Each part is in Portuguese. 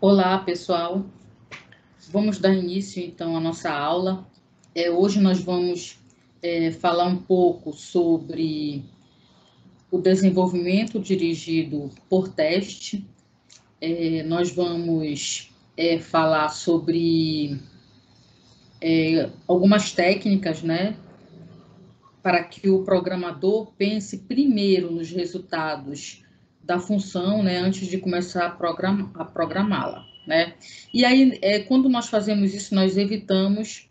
Olá, pessoal. Vamos dar início, então, à nossa aula. Hoje nós vamos falar um pouco sobre o desenvolvimento dirigido por teste. Nós vamos falar sobre algumas técnicas, né, para que o programador pense primeiro nos resultados da função, né, antes de começar a programá-la, né? E aí, quando nós fazemos isso, nós evitamos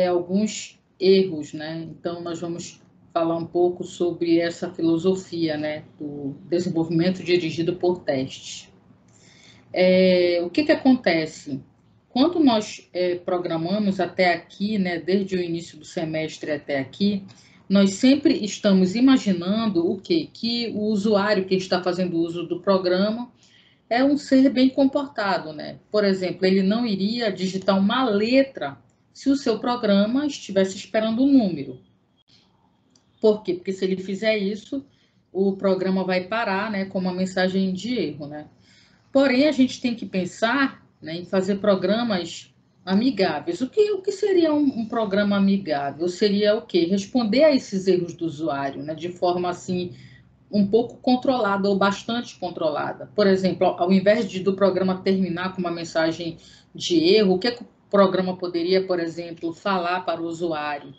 alguns erros, né? Então, nós vamos falar um pouco sobre essa filosofia, né, do desenvolvimento dirigido por testes. O que acontece? Quando nós programamos até aqui, né, desde o início do semestre até aqui, nós sempre estamos imaginando o quê? Que o usuário que está fazendo uso do programa é um ser bem comportado, né? Por exemplo, ele não iria digitar uma letra se o seu programa estivesse esperando um número. Por quê? Porque se ele fizer isso, o programa vai parar, né, com uma mensagem de erro, né? Porém, a gente tem que pensar, né, em fazer programas amigáveis. O que seria um programa amigável? Seria o quê? Responder a esses erros do usuário, né, de forma assim um pouco controlada ou bastante controlada. Por exemplo, ao invés do programa terminar com uma mensagem de erro, o que o programa poderia, por exemplo, falar para o usuário?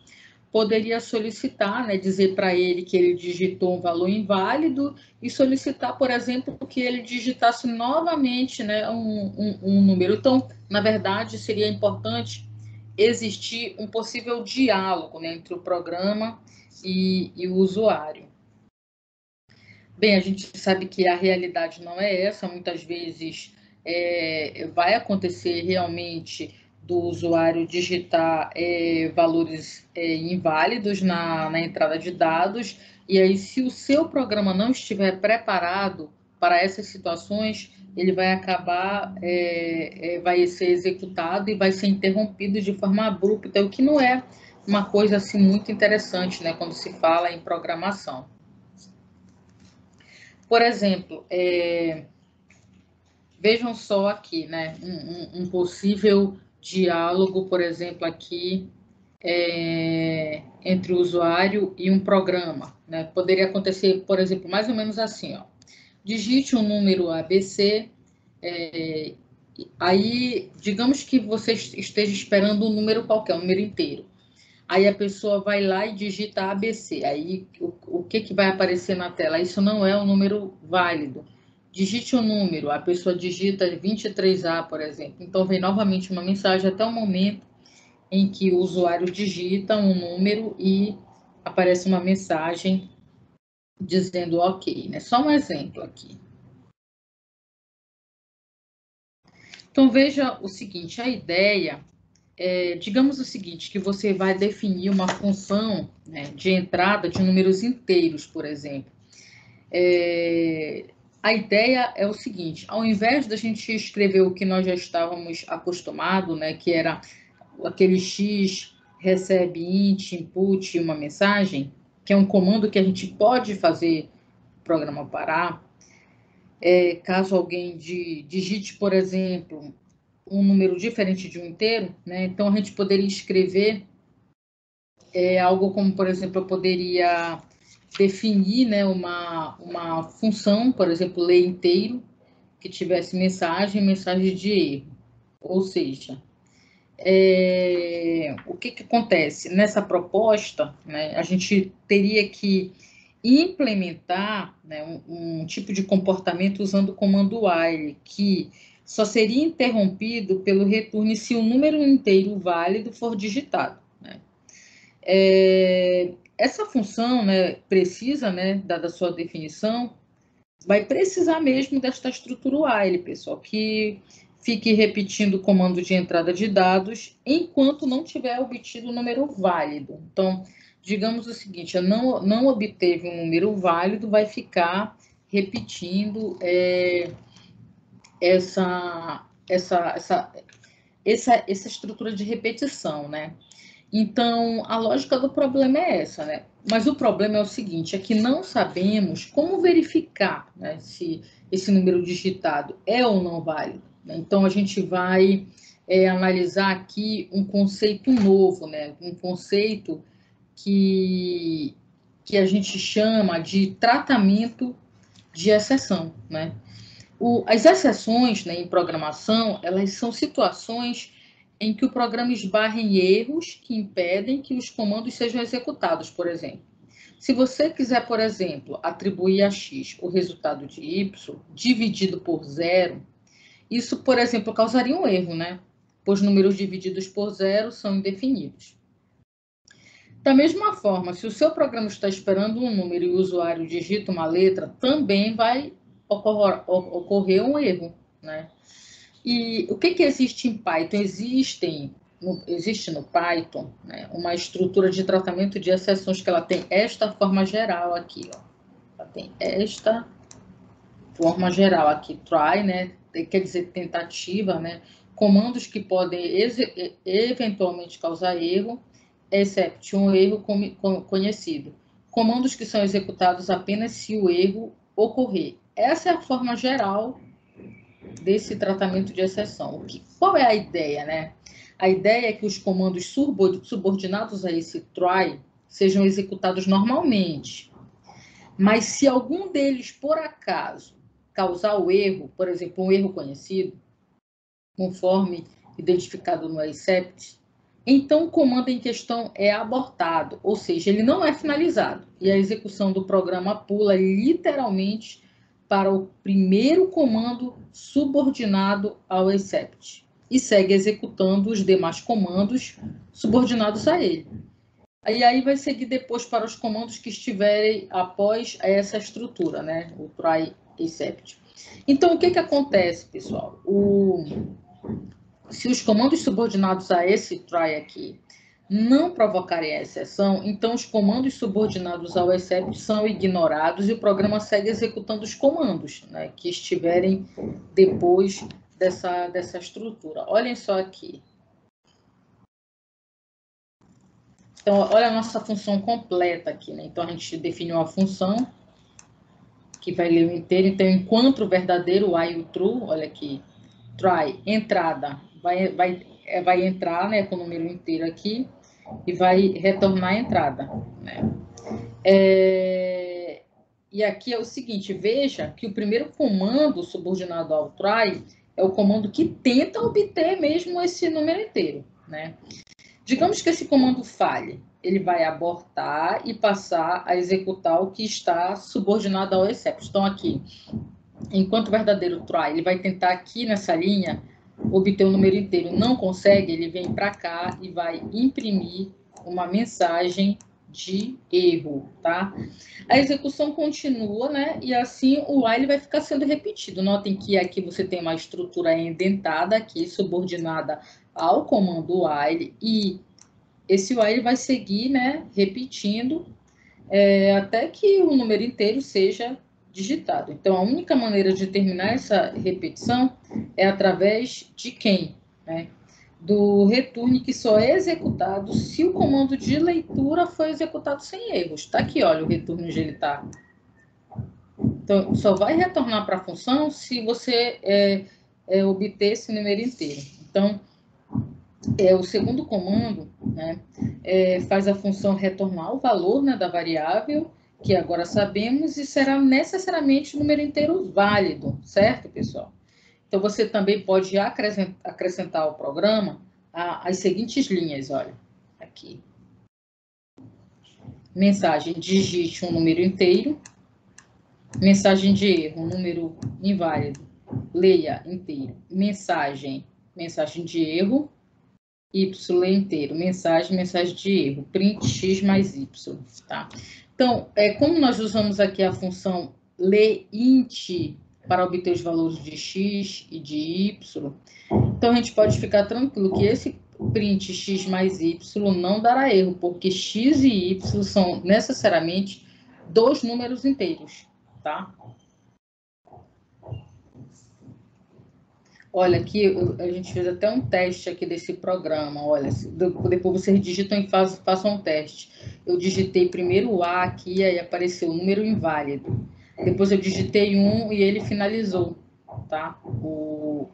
Poderia solicitar, né, dizer para ele que ele digitou um valor inválido e solicitar, por exemplo, que ele digitasse novamente, né, um número. Então, na verdade, seria importante existir um possível diálogo, né, entre o programa e o usuário. Bem, a gente sabe que a realidade não é essa, muitas vezes vai acontecer realmente do usuário digitar valores inválidos na entrada de dados, e aí, se o seu programa não estiver preparado para essas situações, ele vai acabar, vai ser executado e vai ser interrompido de forma abrupta, o que não é uma coisa assim muito interessante, né, quando se fala em programação. Por exemplo, vejam só aqui, né, um possível diálogo, por exemplo, aqui entre o usuário e um programa, né? Poderia acontecer, por exemplo, mais ou menos assim, ó. Digite um número ABC, aí, digamos que você esteja esperando um número qualquer, um número inteiro. Aí a pessoa vai lá e digita ABC. Aí o que vai aparecer na tela? Isso não é um número válido. Digite um número. A pessoa digita 23A, por exemplo. Então vem novamente uma mensagem até o momento em que o usuário digita um número e aparece uma mensagem dizendo ok, né? Só um exemplo aqui. Então veja o seguinte, a ideia digamos o seguinte, que você vai definir uma função, né, de entrada de números inteiros, por exemplo. A ideia é o seguinte, ao invés da gente escrever o que nós já estávamos acostumados, né, que era aquele x recebe int, input, uma mensagem, que é um comando que a gente pode fazer o programa parar, caso alguém digite, por exemplo, um número diferente de um inteiro, né? Então a gente poderia escrever algo como, por exemplo, eu poderia definir, né, uma função, por exemplo, ler inteiro, que tivesse mensagem de erro. Ou seja, o que acontece? Nessa proposta, né, a gente teria que implementar, né, um tipo de comportamento usando o comando while, que só seria interrompido pelo return se o número inteiro válido for digitado. Né? Essa função, né, precisa, né, dada a sua definição, vai precisar mesmo desta estrutura while, pessoal, que fique repetindo o comando de entrada de dados enquanto não tiver obtido o número válido. Então, digamos o seguinte, não obteve um número válido, vai ficar repetindo essa estrutura de repetição, né? Então, a lógica do problema é essa, né? Mas o problema é o seguinte, é que não sabemos como verificar, né, se esse número digitado é ou não válido. Então, a gente vai analisar aqui um conceito novo, né? Um conceito que a gente chama de tratamento de exceção, né? As exceções, né, em programação, elas são situações em que o programa esbarra em erros que impedem que os comandos sejam executados, por exemplo. Se você quiser, por exemplo, atribuir a x o resultado de y dividido por zero, isso, por exemplo, causaria um erro, né? Pois números divididos por zero são indefinidos. Da mesma forma, se o seu programa está esperando um número e o usuário digita uma letra, também vai ocorrer um erro, né? E o que existe em Python? Existe no Python, né, uma estrutura de tratamento de exceções que ela tem esta forma geral aqui, ó. Ela tem esta forma geral aqui, try, né? Quer dizer tentativa, né? Comandos que podem eventualmente causar erro, except um erro conhecido. Comandos que são executados apenas se o erro ocorrer. Essa é a forma geral desse tratamento de exceção. Qual é a ideia, né? A ideia é que os comandos subordinados a esse try sejam executados normalmente. Mas se algum deles, por acaso, causar o erro, por exemplo, um erro conhecido, conforme identificado no except, então o comando em questão é abortado, ou seja, ele não é finalizado, e a execução do programa pula literalmente para o primeiro comando subordinado ao except, e segue executando os demais comandos subordinados a ele. E aí vai seguir depois para os comandos que estiverem após essa estrutura, né? O try except. Então, o que acontece, pessoal? Se os comandos subordinados a esse try aqui não provocarem a exceção, então os comandos subordinados ao except são ignorados e o programa segue executando os comandos, né, que estiverem depois dessa estrutura. Olhem só aqui. Então, olha a nossa função completa aqui, né? Então, a gente definiu uma função que vai ler o inteiro. Então, enquanto o verdadeiro, while true, olha aqui, try, entrada, vai entrar, né, com o número inteiro aqui, e vai retornar a entrada, né? E aqui é o seguinte, veja que o primeiro comando subordinado ao try é o comando que tenta obter mesmo esse número inteiro, né? Digamos que esse comando falhe, ele vai abortar e passar a executar o que está subordinado ao except. Então, aqui, enquanto o verdadeiro try, ele vai tentar aqui nessa linha obter o número inteiro. Não consegue, ele vem para cá e vai imprimir uma mensagem de erro, tá? A execução continua, né? E assim o while vai ficar sendo repetido. Notem que aqui você tem uma estrutura indentada aqui, subordinada ao comando while, e esse while vai seguir, né, repetindo até que o número inteiro seja digitado. Então, a única maneira de terminar essa repetição é através de quem? Né? Do return que só é executado se o comando de leitura foi executado sem erros. Está aqui, olha, o return onde ele está. Então, só vai retornar para a função se você obter esse número inteiro. Então, o segundo comando, né, faz a função retornar o valor, né, da variável, que agora sabemos, e será necessariamente o número inteiro válido, certo, pessoal? Então, você também pode acrescentar ao programa as seguintes linhas, olha, aqui. Mensagem, digite um número inteiro. Mensagem de erro, um número inválido, leia inteiro. Mensagem de erro, y inteiro, mensagem de erro, print x mais y, tá? Então, como nós usamos aqui a função leInt para obter os valores de x e de y, então a gente pode ficar tranquilo que esse print x mais y não dará erro, porque x e y são necessariamente dois números inteiros, tá? Olha, aqui a gente fez até um teste aqui desse programa. Olha, depois vocês digitam e façam um teste. Eu digitei primeiro o A aqui, aí apareceu o número inválido. Depois eu digitei 1 e ele finalizou, tá?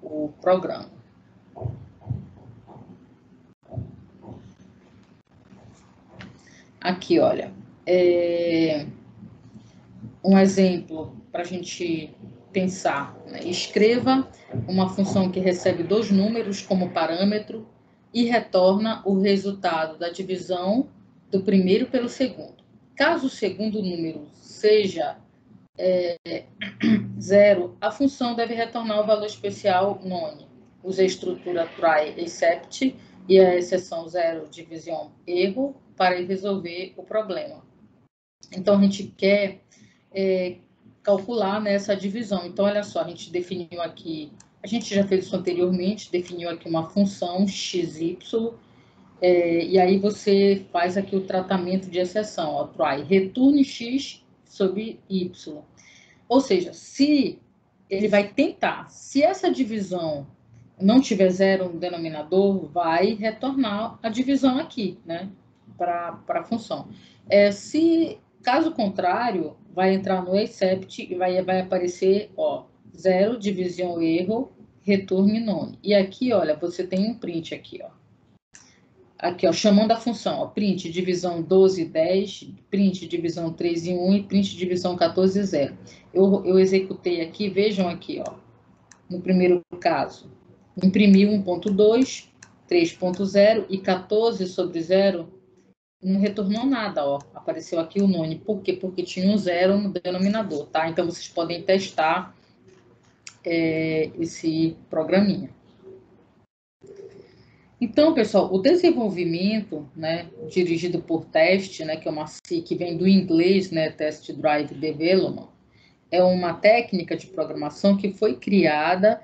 o programa. Aqui, olha, um exemplo para a gente pensar, né? Escreva uma função que recebe 2 números como parâmetro e retorna o resultado da divisão do primeiro pelo segundo. Caso o segundo número seja 0, a função deve retornar o valor especial none. Use a estrutura try except e a exceção zero division erro para resolver o problema. Então, a gente quer calcular nessa divisão. Então, olha só, a gente definiu aqui, a gente já fez isso anteriormente, definiu aqui uma função xy, e aí você faz aqui o tratamento de exceção, ó, try, retorne x sobre y. Ou seja, se ele vai tentar, se essa divisão não tiver zero no denominador, vai retornar a divisão aqui, né, para a função. Se caso contrário, vai entrar no except e vai aparecer, ó, zero, divisão erro, retorne none. E aqui, olha, você tem um print aqui, ó. Aqui, ó, chamando a função, ó, print divisão 12 e 10, print divisão 3 e 1 e print divisão 14 e 0. Eu executei aqui, vejam aqui, ó, no primeiro caso, imprimiu 1.2, 3.0 e 14 sobre 0, não retornou nada, ó, apareceu aqui o none. Por quê? Porque tinha um zero no denominador, tá? Então, vocês podem testar esse programinha. Então, pessoal, o desenvolvimento, né, dirigido por teste, né, que é uma que vem do inglês, né, Test Drive Development, é uma técnica de programação que foi criada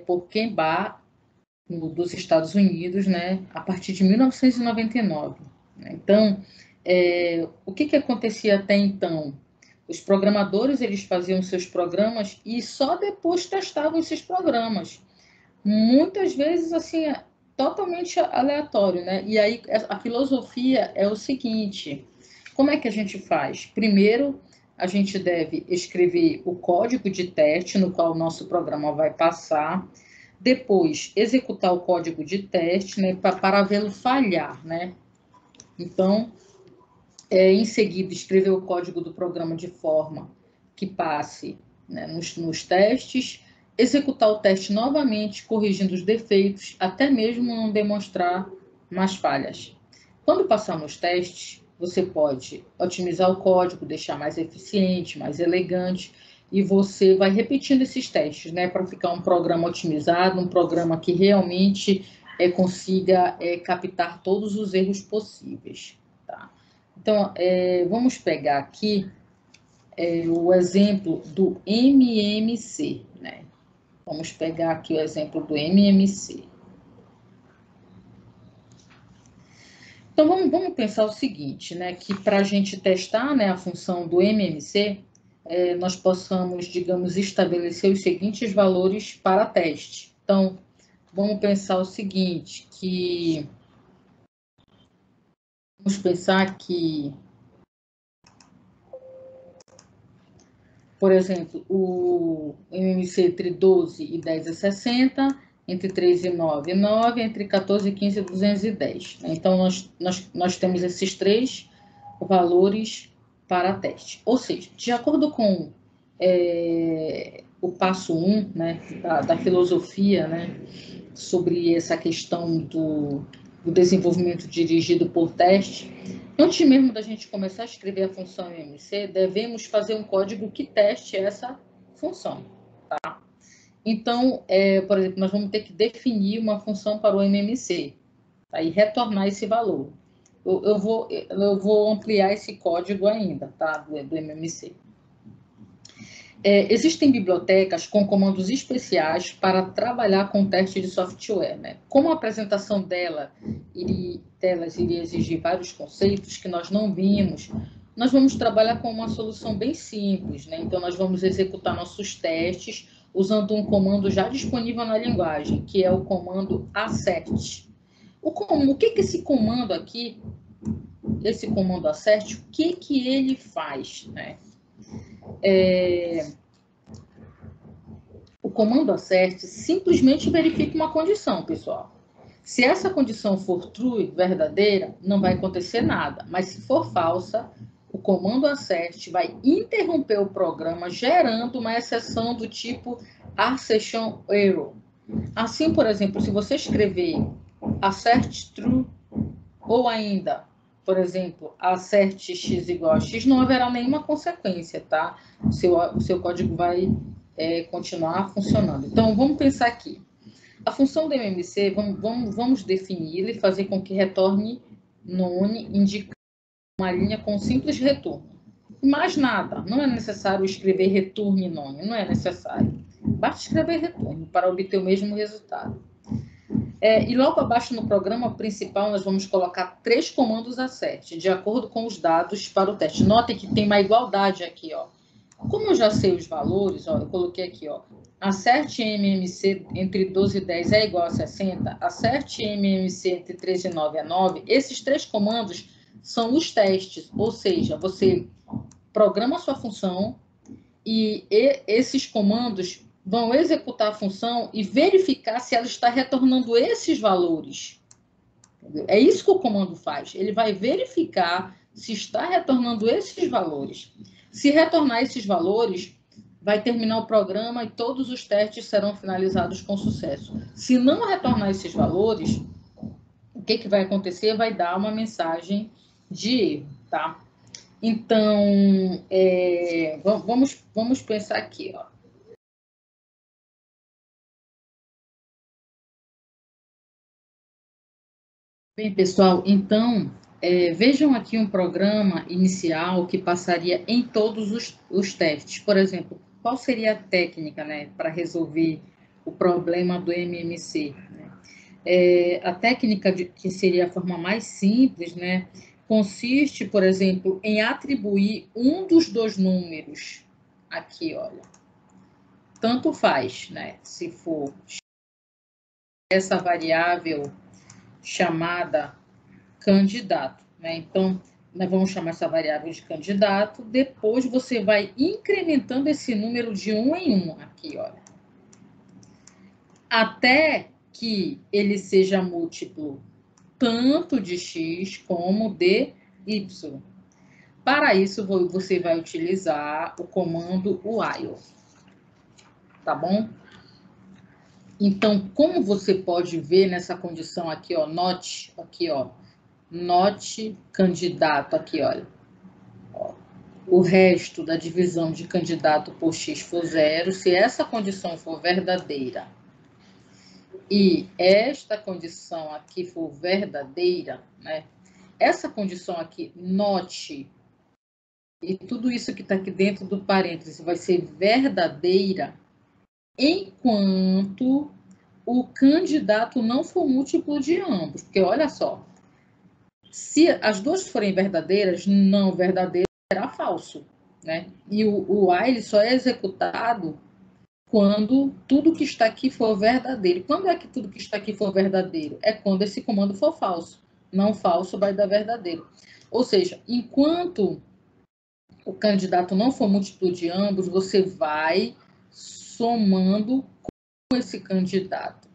por Ken Barr, dos Estados Unidos, né, a partir de 1999. Né? Então, o que acontecia até então? Os programadores, eles faziam seus programas e só depois testavam esses programas. Muitas vezes, assim, totalmente aleatório, né? E aí, a filosofia é o seguinte, como é que a gente faz? Primeiro, a gente deve escrever o código de teste no qual o nosso programa vai passar, depois executar o código de teste, né, para vê-lo falhar, né? Então, em seguida, escrever o código do programa de forma que passe, né, nos testes, executar o teste novamente, corrigindo os defeitos, até mesmo não demonstrar mais falhas. Quando passar nos testes, você pode otimizar o código, deixar mais eficiente, mais elegante, e você vai repetindo esses testes, né, para ficar um programa otimizado, um programa que realmente consiga captar todos os erros possíveis. Tá? Então, vamos pegar aqui o exemplo do MMC, né? Vamos pegar aqui o exemplo do MMC. Então, vamos pensar o seguinte, né? Que para a gente testar, né, a função do MMC, nós possamos, digamos, estabelecer os seguintes valores para teste. Então, vamos pensar o seguinte, vamos pensar que, por exemplo, o MMC entre 12 e 10 é 60, entre 3 e 9 é 9, entre 14 e 15 é 210. Então, nós temos esses 3 valores para teste. Ou seja, de acordo com o passo 1, né, da filosofia, né, sobre essa questão do desenvolvimento dirigido por teste, antes mesmo da gente começar a escrever a função MMC, devemos fazer um código que teste essa função. Tá? Então, por exemplo, nós vamos ter que definir uma função para o MMC, tá? E retornar esse valor. Eu vou ampliar esse código ainda, tá? do MMC. Existem bibliotecas com comandos especiais para trabalhar com teste de software, né? Como a apresentação delas iria exigir vários conceitos que nós não vimos, nós vamos trabalhar com uma solução bem simples, né? Então, nós vamos executar nossos testes usando um comando já disponível na linguagem, que é o comando assert. O que esse comando aqui, esse comando assert, o que ele faz, né? comando assert simplesmente verifica uma condição, pessoal. Se essa condição for true, verdadeira, não vai acontecer nada. Mas se for falsa, o comando assert vai interromper o programa, gerando uma exceção do tipo assertion error. Assim, por exemplo, se você escrever assert true, ou ainda, por exemplo, assert x igual a x, não haverá nenhuma consequência, tá? O seu código vai continuar funcionando. Então, vamos pensar aqui. A função do MMC, vamos defini-la e fazer com que retorne none, indicando uma linha com simples retorno. Mais nada, não é necessário escrever return none, não é necessário. Basta escrever return para obter o mesmo resultado. E logo abaixo no programa principal, nós vamos colocar 3 comandos assert, de acordo com os dados para o teste. Notem que tem uma igualdade aqui, ó. Como eu já sei os valores, ó, eu coloquei aqui, ó, assert MMC entre 12 e 10 é igual a 60, assert MMC entre 13 e 9 é 9, esses 3 comandos são os testes, ou seja, você programa a sua função e esses comandos vão executar a função e verificar se ela está retornando esses valores. Entendeu? É isso que o comando faz, ele vai verificar se está retornando esses valores. Se retornar esses valores, vai terminar o programa e todos os testes serão finalizados com sucesso. Se não retornar esses valores, o que vai acontecer? Vai dar uma mensagem de erro, tá? Então, vamos pensar aqui, ó. Bem, pessoal, então, vejam aqui um programa inicial que passaria em todos os testes. Por exemplo, qual seria a técnica, né, para resolver o problema do MMC? Né? A técnica que seria a forma mais simples, né, consiste, por exemplo, em atribuir um dos 2 números. Aqui, olha. Tanto faz, né, se for essa variável chamada candidato, né? Então, nós vamos chamar essa variável de candidato, depois você vai incrementando esse número de 1 em 1, aqui, olha. Até que ele seja múltiplo tanto de x como de y. Para isso, você vai utilizar o comando while, tá bom? Então, como você pode ver nessa condição aqui, ó, not, aqui, ó, not candidato, aqui, olha. Ó, o resto da divisão de candidato por x for 0, se essa condição for verdadeira e esta condição aqui for verdadeira, né? Essa condição aqui, not, e tudo isso que está aqui dentro do parêntese vai ser verdadeira enquanto o candidato não for múltiplo de ambos. Porque, olha só, se as duas forem verdadeiras, não verdadeiro será falso, né? E o while só é executado quando tudo que está aqui for verdadeiro. Quando é que tudo que está aqui for verdadeiro? É quando esse comando for falso. Não falso vai dar verdadeiro. Ou seja, enquanto o candidato não for múltiplo de ambos, você vai somando com esse candidato.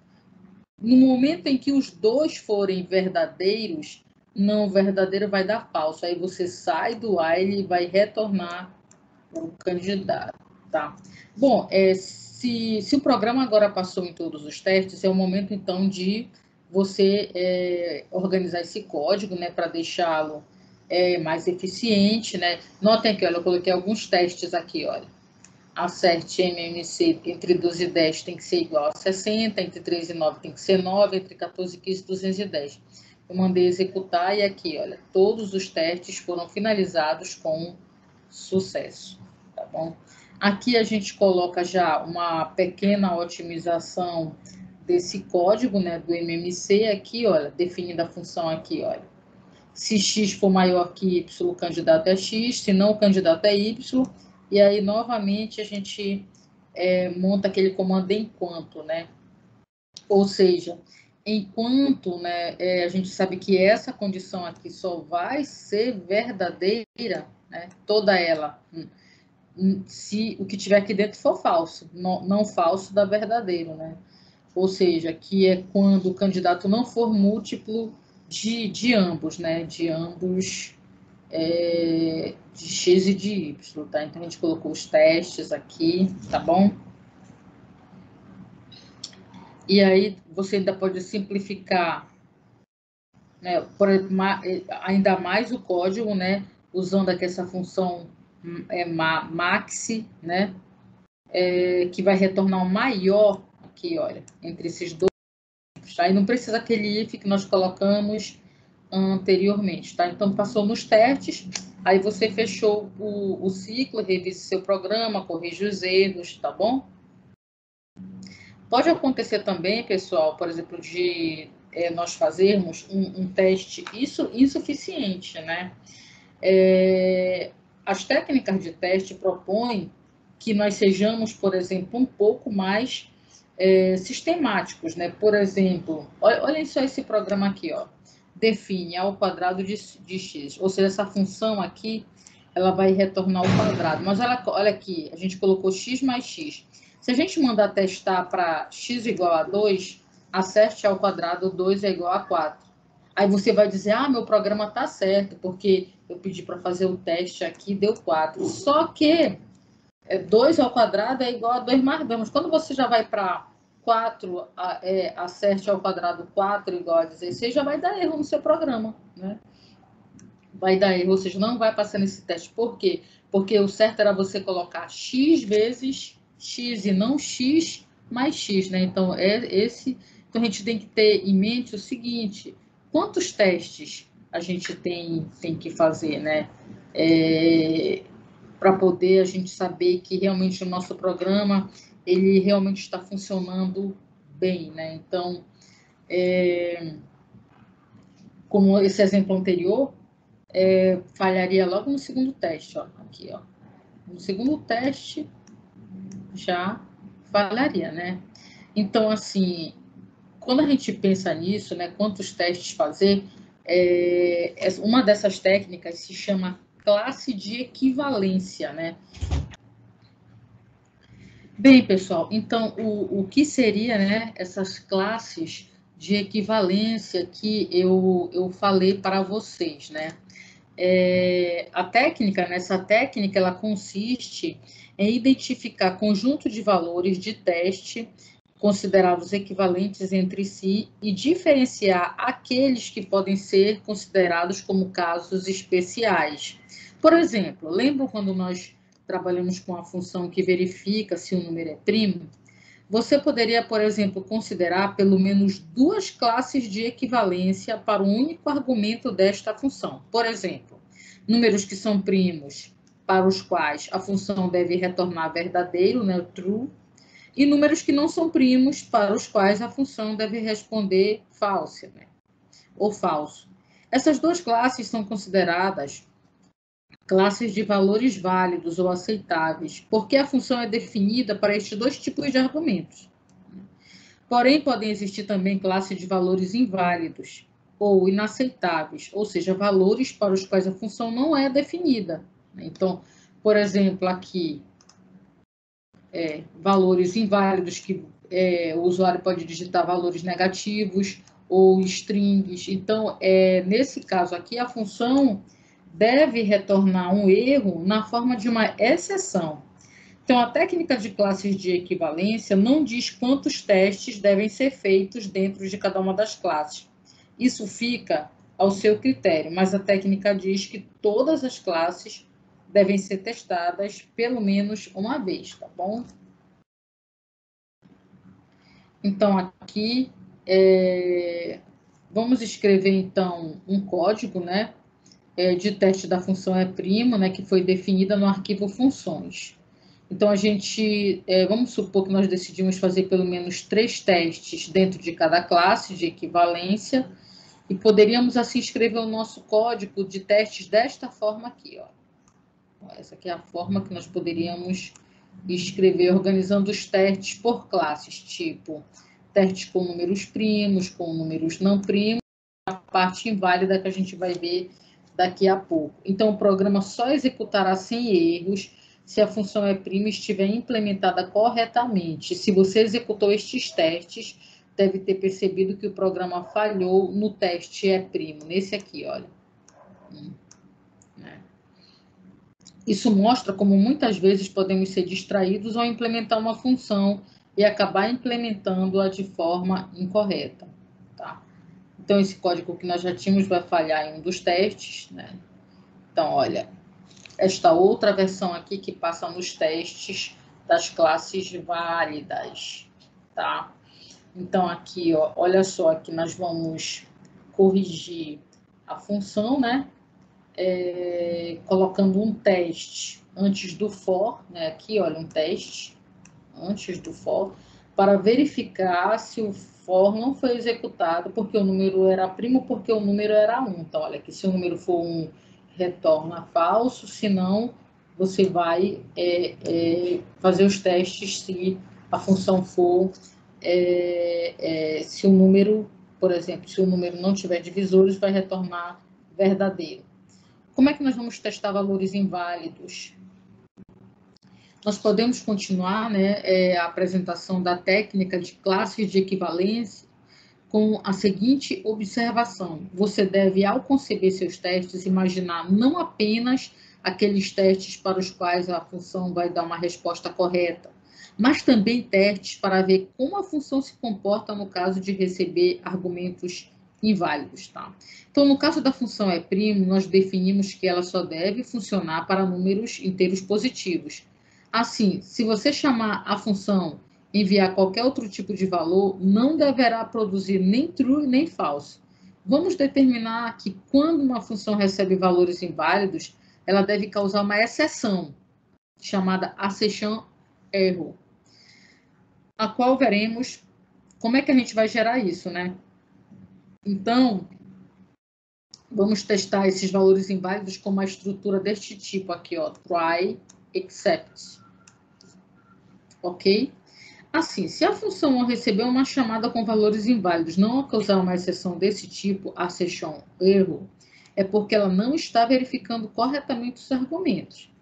No momento em que os 2 forem verdadeiros, não verdadeiro vai dar falso. Aí você sai do while e vai retornar o candidato, tá? Bom, se o programa agora passou em todos os testes, é o momento, então, de você organizar esse código, né, para deixá-lo mais eficiente, né? Notem aqui, olha, eu coloquei alguns testes aqui, olha. Assert MMC entre 12 e 10 tem que ser igual a 60, entre 3 e 9 tem que ser 9, entre 14 e 15, 210. Eu mandei executar e aqui, olha, todos os testes foram finalizados com sucesso, tá bom? Aqui a gente coloca já uma pequena otimização desse código, né, do MMC, aqui, olha, definindo a função aqui, olha. Se x for maior que y, o candidato é x, se não, o candidato é y. E aí, novamente, a gente monta aquele comando enquanto, né? Ou seja, enquanto, né, a gente sabe que essa condição aqui só vai ser verdadeira, né, toda ela, se o que tiver aqui dentro for falso, não falso dá verdadeiro, né? Ou seja, que é quando o candidato não for múltiplo de ambos, né? De ambos, de X e de Y, tá? Então, a gente colocou os testes aqui, tá bom? E aí, você ainda pode simplificar, né? Por exemplo, ainda mais o código, né? Usando aqui essa função maxi, né? Que vai retornar o maior aqui, olha, entre esses dois. Tá? E não precisa aquele if que nós colocamos anteriormente, tá? Então, passou nos testes, aí você fechou o ciclo, revise seu programa, corrige os erros, tá bom? Pode acontecer também, pessoal, por exemplo, de nós fazermos um teste insuficiente, né? As técnicas de teste propõem que nós sejamos, por exemplo, um pouco mais sistemáticos, né? Por exemplo, olhem só esse programa aqui, ó. Define ao quadrado de x, ou seja, essa função aqui, ela vai retornar ao quadrado. Mas olha aqui, a gente colocou x mais x. Se a gente mandar testar para x igual a 2, acerte ao quadrado 2 é igual a 4. Aí você vai dizer, meu programa está certo, porque eu pedi para fazer o teste aqui, deu 4. Só que 2 ao quadrado é igual a 2 mais 2. Mas quando você já vai para 4, acerte ao quadrado 4 igual a 16, já vai dar erro no seu programa, né? Vai dar erro, ou seja, não vai passar nesse teste. Por quê? Porque o certo era você colocar x vezes x e não x mais x, né? Então, então a gente tem que ter em mente o seguinte: quantos testes a gente tem que fazer, né? Para poder a gente saber que realmente o nosso programa ele realmente está funcionando bem, né? Então, como esse exemplo anterior, falharia logo no segundo teste, ó, aqui, ó. No segundo teste já falharia, né? Então, assim, quando a gente pensa nisso, né, quantos testes fazer, uma dessas técnicas se chama classe de equivalência, né? Bem, pessoal, então, o que seria, né, essas classes de equivalência que eu falei para vocês, né? Essa técnica, ela consiste em identificar conjunto de valores de teste considerados equivalentes entre si e diferenciar aqueles que podem ser considerados como casos especiais. Por exemplo, lembram quando nós trabalhamos com a função que verifica se o número é primo? Você poderia, por exemplo, considerar pelo menos duas classes de equivalência para um único argumento desta função. Por exemplo, números que são primos, para os quais a função deve retornar verdadeiro, né, true, e números que não são primos, para os quais a função deve responder false, né, ou falso. Essas duas classes são consideradas classes de valores válidos ou aceitáveis, porque a função é definida para estes dois tipos de argumentos. Porém, podem existir também classes de valores inválidos ou inaceitáveis, ou seja, valores para os quais a função não é definida. Então, por exemplo, aqui, valores inválidos que o usuário pode digitar valores negativos ou strings. Então, nesse caso aqui, a função deve retornar um erro na forma de uma exceção. Então, a técnica de classes de equivalência não diz quantos testes devem ser feitos dentro de cada uma das classes. Isso fica ao seu critério, mas a técnica diz que todas as classes devem ser testadas pelo menos uma vez, tá bom? Então, aqui, vamos escrever, então, um código, né, de teste da função primo, né, que foi definida no arquivo funções. Então, vamos supor que nós decidimos fazer pelo menos 3 testes dentro de cada classe de equivalência e poderíamos, assim, escrever o nosso código de testes desta forma aqui, ó. Essa aqui é a forma que nós poderíamos escrever, organizando os testes por classes, tipo testes com números primos, com números não primos, a parte inválida que a gente vai ver daqui a pouco. Então, o programa só executará sem erros se a função é prima estiver implementada corretamente. Se você executou estes testes, deve ter percebido que o programa falhou no teste é primo, nesse aqui, olha. Isso mostra como muitas vezes podemos ser distraídos ao implementar uma função e acabar implementando-a de forma incorreta. Tá? Então, esse código que nós já tínhamos vai falhar em um dos testes, né? Então, olha, esta outra versão aqui que passa nos testes das classes válidas, tá? Então, aqui, ó, olha só, aqui nós vamos corrigir a função, né? Colocando um teste antes do for, né? Aqui, olha, um teste antes do for, para verificar se o for não foi executado porque o número era primo, porque o número era 1. Então, olha aqui, se o número for 1, retorna falso, senão você vai fazer os testes se a função for, se o número, por exemplo, se o número não tiver divisores, vai retornar verdadeiro. Como é que nós vamos testar valores inválidos? Nós podemos continuar, né, a apresentação da técnica de classes de equivalência com a seguinte observação. Você deve, ao conceber seus testes, imaginar não apenas aqueles testes para os quais a função vai dar uma resposta correta, mas também testes para ver como a função se comporta no caso de receber argumentos inválidos, tá? Então, no caso da função é primo, nós definimos que ela só deve funcionar para números inteiros positivos. Assim, se você chamar a função enviar qualquer outro tipo de valor, não deverá produzir nem true nem false. Vamos determinar que quando uma função recebe valores inválidos, ela deve causar uma exceção, chamada assertion error, a qual veremos como é que a gente vai gerar isso, né? Então, vamos testar esses valores inválidos com uma estrutura deste tipo aqui, ó, try, except. Ok? Assim, se a função receber uma chamada com valores inválidos, não causar uma exceção desse tipo, assertion erro, é porque ela não está verificando corretamente os argumentos.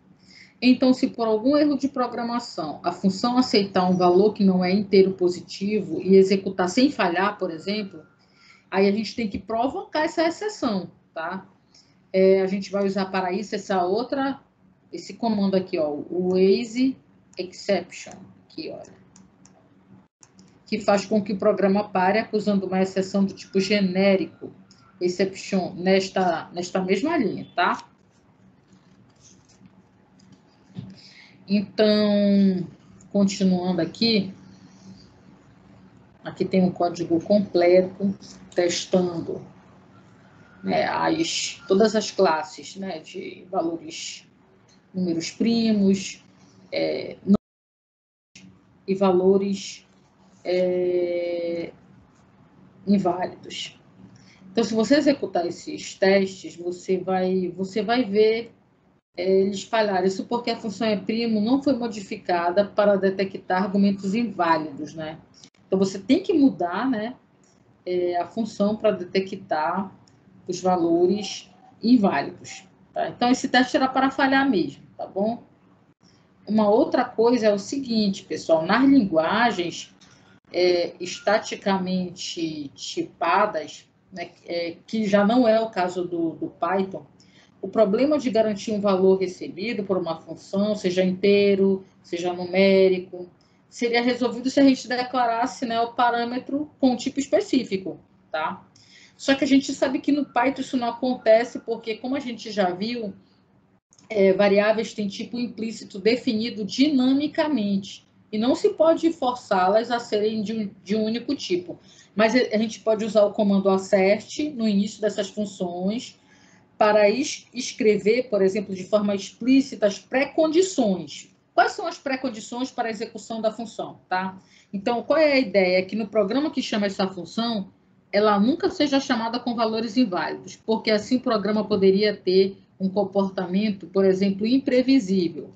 Então, se por algum erro de programação a função aceitar um valor que não é inteiro positivo e executar sem falhar, por exemplo, aí a gente tem que provocar essa exceção, tá? A gente vai usar para isso esse comando aqui, ó, o Waze exception, aqui, olha, que faz com que o programa pare acusando uma exceção do tipo genérico, exception, nesta mesma linha, tá? Então, continuando aqui tem um código completo, testando, né, todas as classes, né, de valores, números primos, e valores inválidos. Então, se você executar esses testes, você vai ver eles falharem. Isso porque a função é primo não foi modificada para detectar argumentos inválidos, né? Então, você tem que mudar, né, a função para detectar os valores inválidos. Tá? Então, esse teste era para falhar mesmo, tá bom? Uma outra coisa é o seguinte, pessoal, nas linguagens estaticamente tipadas, né, que já não é o caso do Python, o problema de garantir um valor recebido por uma função, seja inteiro, seja numérico, seria resolvido se a gente declarasse, né, o parâmetro com um tipo específico, tá? Só que a gente sabe que no Python isso não acontece, porque, como a gente já viu, variáveis têm tipo implícito definido dinamicamente, e não se pode forçá-las a serem de um único tipo. Mas a gente pode usar o comando assert no início dessas funções para escrever, por exemplo, de forma explícita as pré-condições. Quais são as pré-condições para a execução da função, tá? Então, qual é a ideia? É que no programa que chama essa função, ela nunca seja chamada com valores inválidos, porque assim o programa poderia ter um comportamento, por exemplo, imprevisível.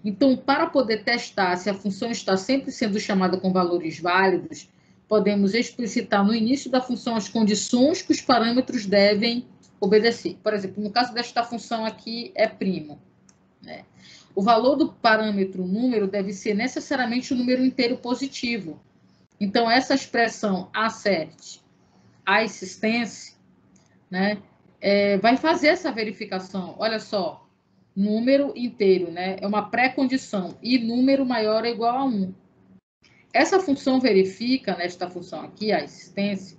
Então, para poder testar se a função está sempre sendo chamada com valores válidos, podemos explicitar no início da função as condições que os parâmetros devem obedecer. Por exemplo, no caso desta função aqui, é primo, né? O valor do parâmetro número deve ser necessariamente um número inteiro positivo. Então, essa expressão assert assistência, né, vai fazer essa verificação. Olha só, número inteiro, né, é uma pré-condição, e número maior ou igual a 1. Essa função verifica, nesta função aqui, a assistência,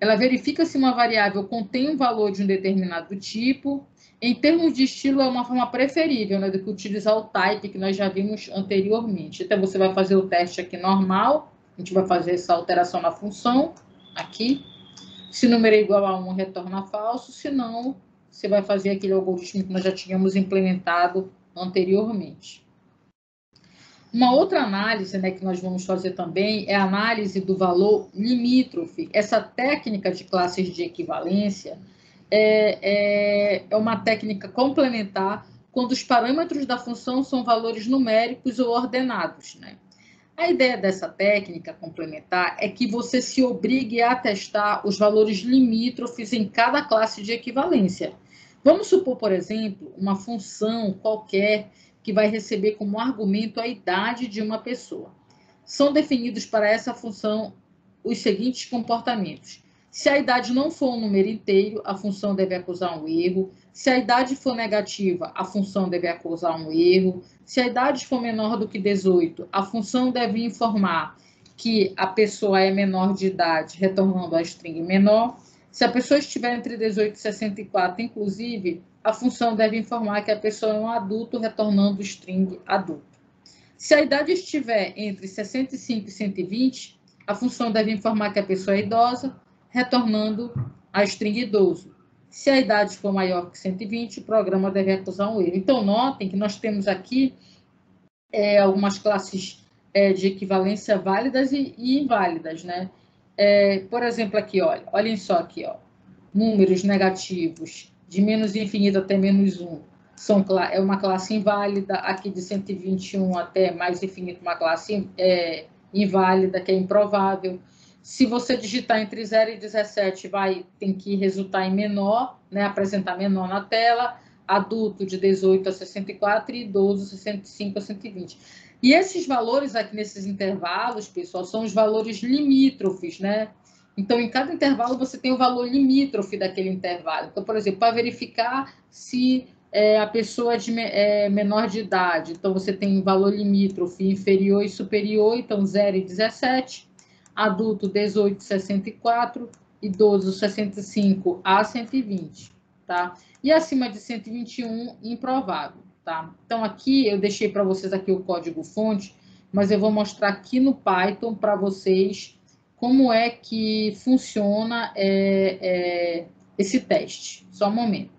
ela verifica se uma variável contém um valor de um determinado tipo. Em termos de estilo, é uma forma preferível, né, do que utilizar o type, que nós já vimos anteriormente. Então, você vai fazer o teste aqui normal, a gente vai fazer essa alteração na função, aqui. Se o número é igual a 1, retorna falso, se não, você vai fazer aquele algoritmo que nós já tínhamos implementado anteriormente. Uma outra análise, né, que nós vamos fazer também é a análise do valor limítrofe. Essa técnica de classes de equivalência é uma técnica complementar quando os parâmetros da função são valores numéricos ou ordenados, né? A ideia dessa técnica complementar é que você se obrigue a testar os valores limítrofes em cada classe de equivalência. Vamos supor, por exemplo, uma função qualquer que vai receber como argumento a idade de uma pessoa. São definidos para essa função os seguintes comportamentos. Se a idade não for um número inteiro, a função deve acusar um erro. Se a idade for negativa, a função deve acusar um erro. Se a idade for menor do que 18, a função deve informar que a pessoa é menor de idade, retornando a string menor. Se a pessoa estiver entre 18 e 64, inclusive, a função deve informar que a pessoa é um adulto, retornando o string adulto. Se a idade estiver entre 65 e 120, a função deve informar que a pessoa é idosa, retornando a string idoso. Se a idade for maior que 120, o programa deve acusar um erro. Então, notem que nós temos aqui algumas classes de equivalência válidas e inválidas, né? Por exemplo, aqui, olhem só aqui, números negativos de menos infinito até menos 1 é uma classe inválida, aqui de 121 até mais infinito, uma classe inválida, que é improvável. Se você digitar entre 0 e 17, tem que resultar em menor, né, apresentar menor na tela, adulto de 18 a 64 e idoso 65 a 120. E esses valores aqui nesses intervalos, pessoal, são os valores limítrofes, né? Então, em cada intervalo, você tem o valor limítrofe daquele intervalo. Então, por exemplo, para verificar se a pessoa é menor de idade, então você tem um valor limítrofe inferior e superior, então 0 e 17, adulto 18 e 64, idoso 65 a 120, tá? E acima de 121, improvável, tá? Então, aqui eu deixei para vocês aqui o código-fonte, mas eu vou mostrar aqui no Python para vocês como é que funciona esse teste. Só um momento.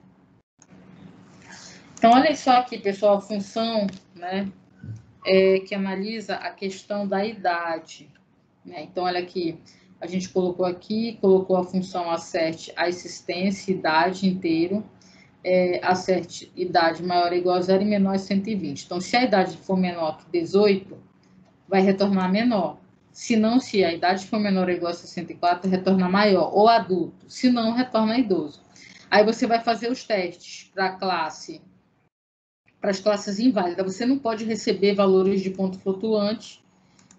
Então, olha só aqui, pessoal, a função, né, que analisa a questão da idade, né? Então, olha aqui, a gente colocou a função assert assistência, idade inteiro, assert idade maior ou igual a 0 e menor a 120. Então, se a idade for menor que 18, vai retornar menor. Se não, se a idade for menor ou igual a 64, retorna maior, ou adulto. Se não, retorna idoso. Aí você vai fazer os testes para as classes inválidas. Você não pode receber valores de ponto flutuante.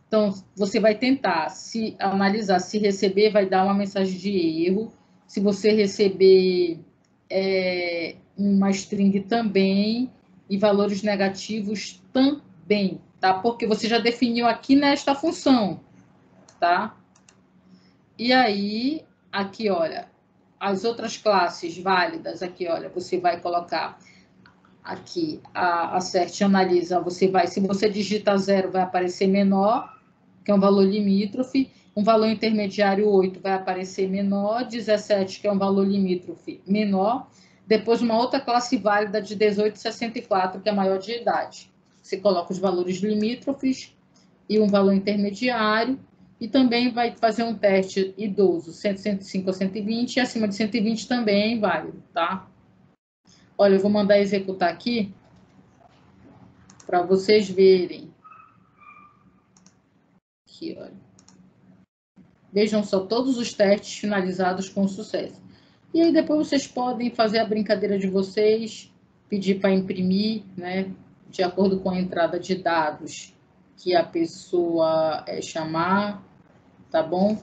Então, você vai tentar analisar. Se receber, vai dar uma mensagem de erro. Se você receber uma string também, e valores negativos também, tá? Porque você já definiu aqui nesta função, tá? E aí, aqui, olha, as outras classes válidas, aqui, olha, você vai colocar aqui, a assert analisa, se você digita 0, vai aparecer menor, que é um valor limítrofe, um valor intermediário 8 vai aparecer menor, 17, que é um valor limítrofe, menor, depois uma outra classe válida de 18 e 64, que é maior de idade. Você coloca os valores limítrofes e um valor intermediário, e também vai fazer um teste idoso, 105 a 120, e acima de 120 também é inválido, tá? Olha, eu vou mandar executar aqui, para vocês verem. Aqui, olha. Vejam só, todos os testes finalizados com sucesso. E aí depois vocês podem fazer a brincadeira de vocês, pedir para imprimir, né? de acordo com a entrada de dados que a pessoa chamar, tá bom?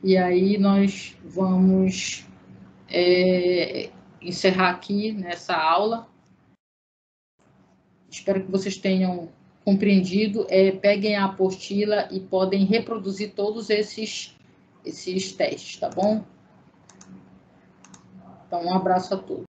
E aí nós vamos encerrar aqui nessa aula. Espero que vocês tenham compreendido. Peguem a apostila e podem reproduzir todos esses testes, tá bom? Então, um abraço a todos.